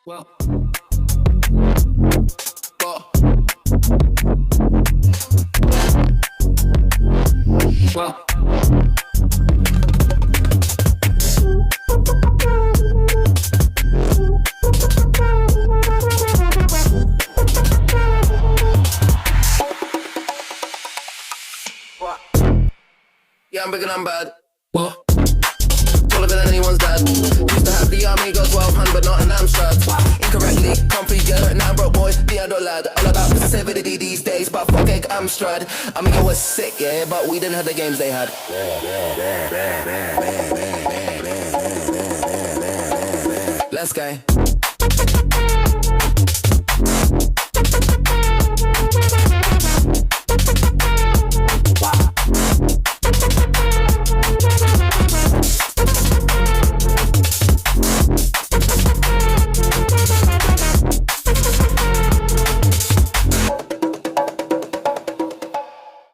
Well, well, well. Yeah, I'm big and I'm bad. What? Taller than anyone's dad. Used to have the Amiga 1200, but not an Amstrad. Incorrectly configured, now broke boy, the adult lad. All about passivity these days, but fuck egg Amstrad. Amiga was sick, yeah, but we didn't have the games they had. Let's go.